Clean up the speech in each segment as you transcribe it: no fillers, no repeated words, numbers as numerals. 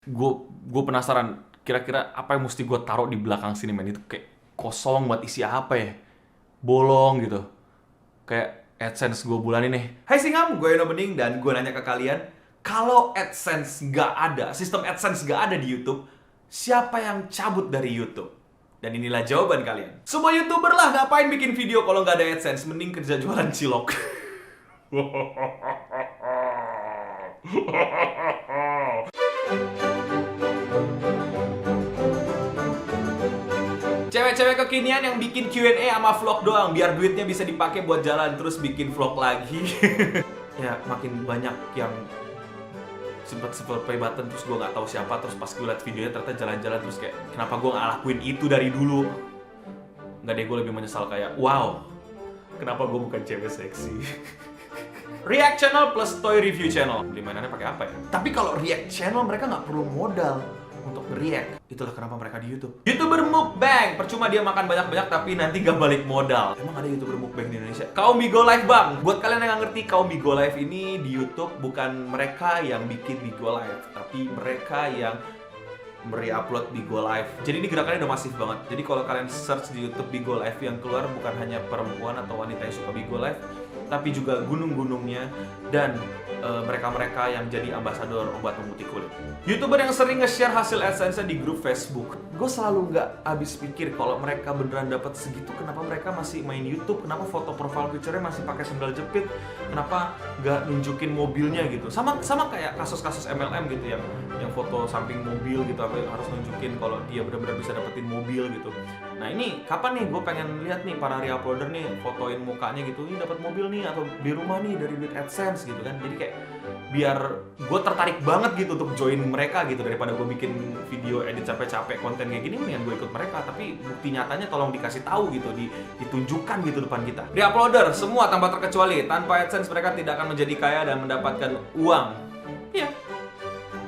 gue penasaran kira-kira apa yang mesti gue taruh di belakang sini, men. Itu kayak kosong buat isi apa ya, bolong gitu, kayak AdSense gue bulan ini. Hai Singam, gue Eno Bening dan gue nanya ke kalian, kalau AdSense nggak ada, sistem AdSense nggak ada di YouTube, siapa yang cabut dari YouTube? Dan inilah jawaban kalian. Semua YouTuber lah, ngapain bikin video kalau nggak ada AdSense? Mending kerja jualan cilok. Cewek-cewek kekinian yang bikin Q&A sama vlog doang biar duitnya bisa dipakai buat jalan terus bikin vlog lagi. Ya makin banyak yang sempet play button terus gue nggak tahu siapa, terus pas gue liat videonya ternyata jalan-jalan, terus kayak kenapa gue nggak lakuin itu dari dulu. Nggak deh, gue lebih menyesal kayak wow, kenapa gue bukan cewek seksi. React channel plus toy review channel, beli mainannya pakai apa ya? Tapi kalau react channel mereka nggak perlu modal untuk react. Itulah kenapa mereka di YouTube. YouTuber mukbang, percuma dia makan banyak-banyak tapi nanti gak balik modal. Emang ada YouTuber mukbang di Indonesia? Kaum Bigo Live bang. Buat kalian yang nggak ngerti, Kaum Bigo Live ini di YouTube bukan mereka yang bikin Bigo Live, tapi mereka yang upload Bigo Live. Jadi ini gerakannya udah masif banget. Jadi kalau kalian search di YouTube Bigo Live, yang keluar bukan hanya perempuan atau wanita yang suka Bigo Live, tapi juga gunung-gunungnya dan mereka-mereka yang jadi ambasador obat pemutih kulit. YouTuber yang sering nge-share hasil AdSense di grup Facebook. Gue selalu nggak habis pikir kalau mereka beneran dapat segitu, kenapa mereka masih main YouTube? Kenapa foto profile picture-nya masih pakai sendal jepit? Kenapa nggak nunjukin mobilnya gitu? Sama kayak kasus-kasus MLM gitu yang foto samping mobil gitu, apa harus nunjukin kalau dia benar-benar bisa dapetin mobil gitu. Nah ini kapan nih gue pengen lihat nih para re-uploader nih fotoin mukanya gitu, ini dapat mobil nih atau di rumah nih dari duit AdSense gitu kan. Jadi kayak biar gue tertarik banget gitu untuk join mereka gitu, daripada gue bikin video edit capek-capek konten kayak gini, mendingan gue ikut mereka. Tapi bukti nyatanya tolong dikasih tahu gitu, ditunjukkan gitu depan kita. Re-uploader semua tanpa terkecuali, tanpa AdSense mereka tidak akan menjadi kaya dan mendapatkan uang. Iya.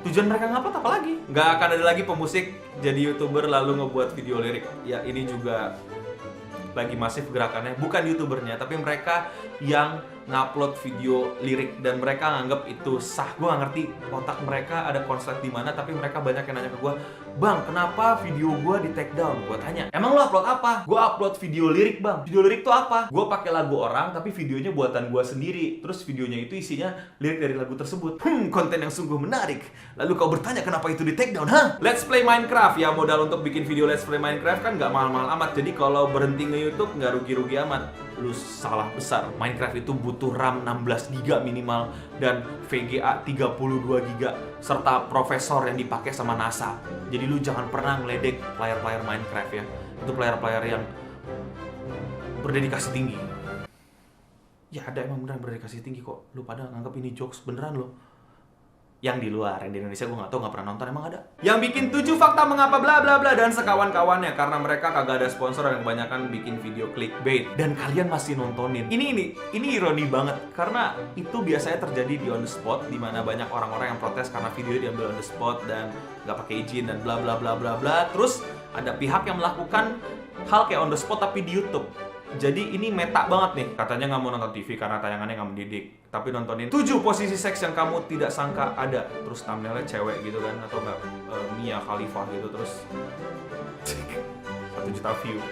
Tujuan mereka ngupload apa lagi? Nggak akan ada lagi pemusik jadi YouTuber lalu ngebuat video lirik. Ya ini juga lagi masif gerakannya, bukan YouTubernya tapi mereka yang ngupload video lirik dan mereka nganggap itu sah. Gue gak ngerti otak mereka ada konslet di mana, tapi mereka banyak yang nanya ke gue, bang kenapa video gue di take down? Gue tanya, emang lo upload apa? Gue upload video lirik bang. Video lirik tuh apa? Gue pakai lagu orang tapi videonya buatan gue sendiri, terus videonya itu isinya lirik dari lagu tersebut. Konten yang sungguh menarik. Lalu kau bertanya kenapa itu di take down? Hah? Let's Play Minecraft, ya modal untuk bikin video Let's Play Minecraft kan gak mahal-mahal amat. Jadi kalau berhenti nge-YouTube gak rugi-rugi amat. Lu salah besar. Minecraft itu butuh RAM 16 GB minimal dan VGA 32 GB serta prosesor yang dipakai sama NASA. Jadi lu jangan pernah ngeledek player-player Minecraft ya. Itu player-player yang berdedikasi tinggi. Ya ada emang beneran berdedikasi tinggi kok. Lu pada nganggap ini jokes beneran loh. Yang di luar, yang di Indonesia gue gak tau, gak pernah nonton, emang ada. Yang bikin 7 fakta mengapa bla bla bla dan sekawan-kawannya, karena mereka kagak ada sponsor dan kebanyakan bikin video clickbait. Dan kalian masih nontonin. Ini ironi banget, karena itu biasanya terjadi di on the spot, dimana banyak orang-orang yang protes karena video diambil on the spot dan gak pakai izin dan bla bla bla bla bla. Terus ada pihak yang melakukan hal kayak on the spot tapi di YouTube. Jadi ini meta banget nih. Katanya nggak mau nonton TV karena tayangannya nggak mendidik, tapi nontonin 7 posisi seks yang kamu tidak sangka ada. Terus thumbnailnya cewek gitu kan, atau nggak Mia Khalifa gitu, terus 1 juta view.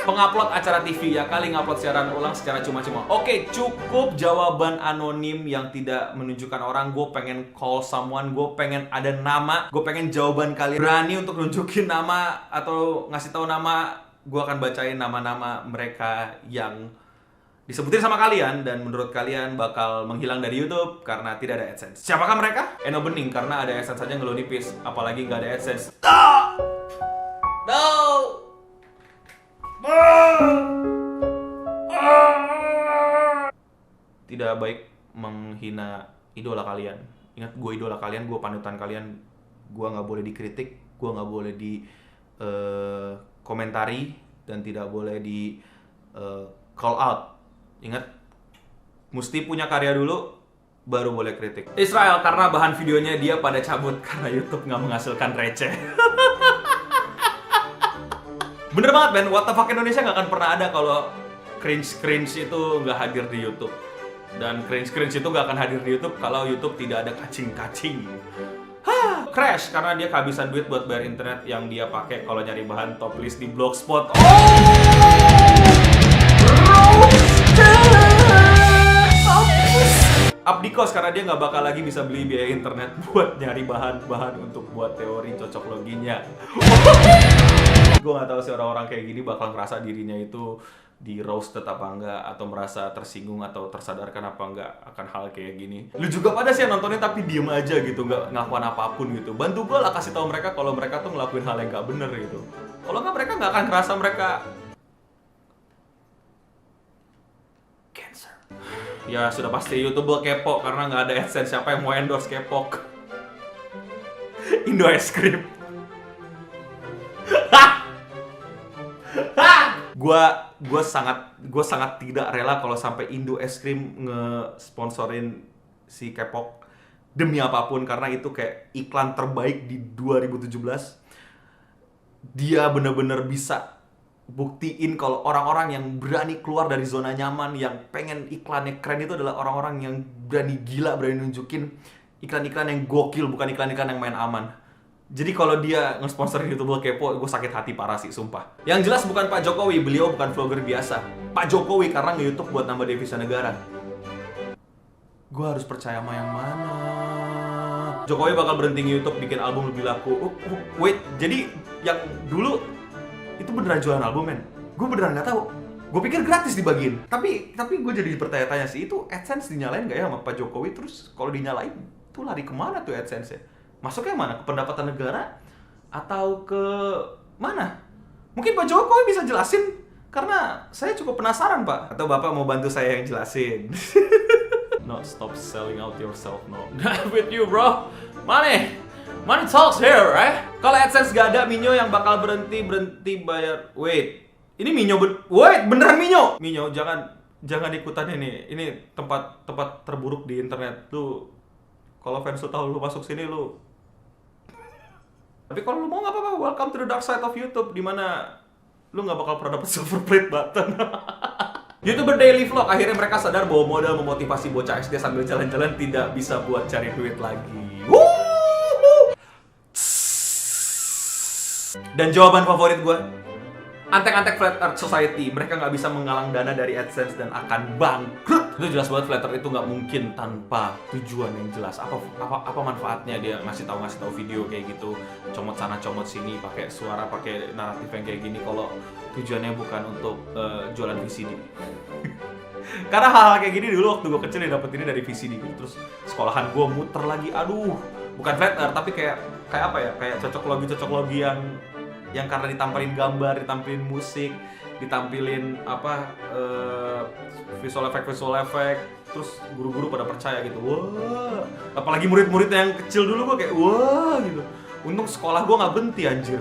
Pengupload acara TV ya kali ngupload siaran ulang secara cuma-cuma. Oke, cukup jawaban anonim yang tidak menunjukkan orang. Gue pengen call someone, gue pengen ada nama, gue pengen jawaban kalian berani untuk nunjukin nama atau ngasih tahu nama. Gue akan bacain nama-nama mereka yang disebutin sama kalian dan menurut kalian bakal menghilang dari YouTube karena tidak ada AdSense. Siapakah mereka? Eno Bening, karena ada AdSense saja ngeluh nipis, apalagi nggak ada AdSense. No! Tidak baik menghina idola kalian. Ingat, gue idola kalian, gue panutan kalian. Gue nggak boleh dikritik, gue nggak boleh di komentari dan tidak boleh di call out. Ingat, mesti punya karya dulu baru boleh kritik. Israel, karena bahan videonya dia pada cabut karena YouTube nggak menghasilkan receh. Bener banget Ben, what the fuck Indonesia nggak akan pernah ada kalau cringe itu nggak hadir di YouTube. Dan cringe itu nggak akan hadir di YouTube kalau YouTube tidak ada kacing-kacing. YouTube crash karena dia kehabisan duit buat bayar internet yang dia pakai kalau nyari bahan top list di Blogspot. Up di cost karena dia nggak bakal lagi bisa beli biaya internet buat nyari bahan-bahan untuk buat teori cocok loginya. Gue nggak tahu sih orang-orang kayak gini bakal ngerasa dirinya itu di roasted apa enggak, atau merasa tersinggung atau tersadarkan apa enggak akan hal kayak gini. Lu juga pada sih yang nontonin tapi diem aja gitu, nggak ngelakuin apapun gitu. Bantu gue lah kasih tahu mereka kalau mereka tuh ngelakuin hal yang nggak bener gitu. Kalau nggak mereka nggak akan ngerasa mereka cancer. Ya sudah pasti YouTube kepo karena nggak ada AdSense. Siapa yang mau endorse K-pop? Indo es krim. Gue sangat tidak rela kalau sampai Indo es krim nge-sponsorin si K-pop demi apapun, karena itu kayak iklan terbaik di 2017. Dia bener-bener bisa buktiin kalau orang-orang yang berani keluar dari zona nyaman, yang pengen iklannya keren itu adalah orang-orang yang berani gila, berani nunjukin iklan-iklan yang gokil, bukan iklan-iklan yang main aman. Jadi kalau dia nge-sponsorin YouTuber kepo, gue sakit hati parah sih, sumpah. Yang jelas bukan Pak Jokowi, beliau bukan vlogger biasa. Pak Jokowi karena nge-YouTube buat nambah devisa negara. Gue harus percaya sama yang mana? Jokowi bakal berhenti nge-YouTube, bikin album lebih laku. Wait, jadi yang dulu itu beneran jualan album, men? Gue beneran nggak tahu. Gue pikir gratis dibagiin. Tapi gue jadi bertanya-tanya sih, itu AdSense dinyalain nggak ya sama Pak Jokowi? Terus kalau dinyalain, tuh lari kemana tuh AdSense-nya? Masuknya mana? Ke pendapatan negara? Atau ke mana? Mungkin Pak Jokowi bisa jelasin, karena saya cukup penasaran, Pak. Atau Bapak mau bantu saya yang jelasin? No, stop selling out yourself, no. Not with you, bro. Money talks here, right? Kalau AdSense gak ada, Minyo yang bakal berhenti bayar. Wait, ini Minyo wait, beneran Minyo? Minyo, jangan ikutan ini. Ini tempat terburuk di internet. Lu, kalau fans lu tahu lu masuk sini, lu. Tapi kalau lu mau nggak apa-apa, welcome to the dark side of YouTube, dimana lu nggak bakal pernah dapet silver plate button. YouTuber daily vlog, akhirnya mereka sadar bahwa modal memotivasi bocah SD sambil jalan-jalan tidak bisa buat cari duit lagi. Dan jawaban favorit gue, antek-antek Flat Earth Society, mereka nggak bisa menggalang dana dari AdSense dan akan bangkrut. Itu jelas banget, Flat Earth itu nggak mungkin tanpa tujuan yang jelas. Apa manfaatnya dia ngasih tahu video kayak gitu, comot sana comot sini, pakai suara, pakai naratif yang kayak gini, kalau tujuannya bukan untuk jualan VCD. Karena hal-hal kayak gini dulu waktu gue kecil dapet ini dari VCD, terus sekolahan gue muter lagi, aduh, bukan Flat Earth tapi kayak apa ya, kayak cocok logi yang karena ditampilin gambar, ditampilin musik, ditampilin visual effect, terus guru-guru pada percaya gitu. Wah, apalagi murid-murid yang kecil dulu gue kayak wah gitu. Untung sekolah gue nggak berhenti, anjir.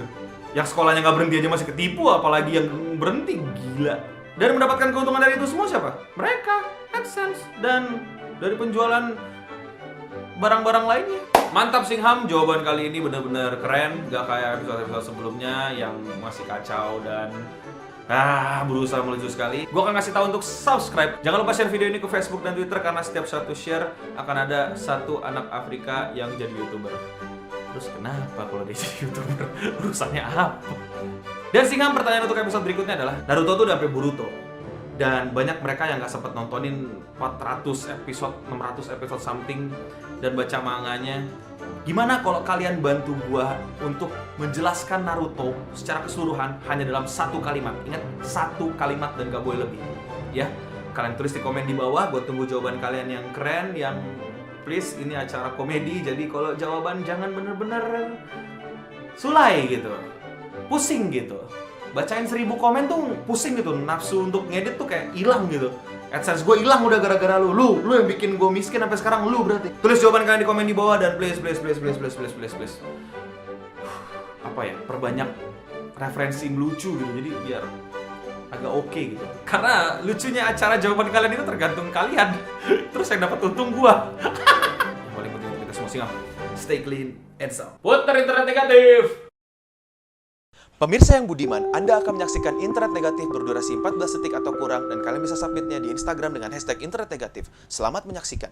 Yang sekolahnya nggak berhenti aja masih ketipu, apalagi yang berhenti, gila. Dan mendapatkan keuntungan dari itu semua siapa? Mereka, AdSense, dan dari penjualan barang-barang lainnya. Mantap Singham, jawaban kali ini benar-benar keren, gak kayak episode-episode sebelumnya yang masih kacau dan berusaha melaju sekali. Gue akan ngasih tahu untuk subscribe. Jangan lupa share video ini ke Facebook dan Twitter, karena setiap satu share akan ada satu anak Afrika yang jadi YouTuber. Terus kenapa kalau dia jadi YouTuber? Urusannya apa? Dan Singham, pertanyaan untuk episode berikutnya adalah, Naruto tuh udah sampai Boruto. Dan banyak mereka yang gak sempat nontonin 400 episode, 600 episode something, dan baca manganya. Gimana kalau kalian bantu gua untuk menjelaskan Naruto secara keseluruhan hanya dalam satu kalimat? Ingat, satu kalimat dan gak boleh lebih. Ya, kalian tulis di komen di bawah, gua tunggu jawaban kalian yang keren, yang please, ini acara komedi, jadi kalau jawaban jangan bener-bener sulai gitu, pusing gitu. Bacain 1000 komen tuh pusing gitu, nafsu untuk ngedit tuh kayak hilang gitu. AdSense gue hilang udah gara-gara lu yang bikin gue miskin sampai sekarang, lu berarti. Tulis jawaban kalian di komen di bawah dan please. Apa ya, perbanyak referensi lucu gitu, jadi biar agak oke gitu. Karena lucunya acara jawaban kalian itu tergantung kalian. Terus yang dapat untung gua. Yang paling penting untuk kita semua Singham, stay clean and sound. Putar internet negatif. Pemirsa yang budiman, Anda akan menyaksikan internet negatif berdurasi 14 detik atau kurang, dan kalian bisa submitnya di Instagram dengan hashtag internet negatif. Selamat menyaksikan.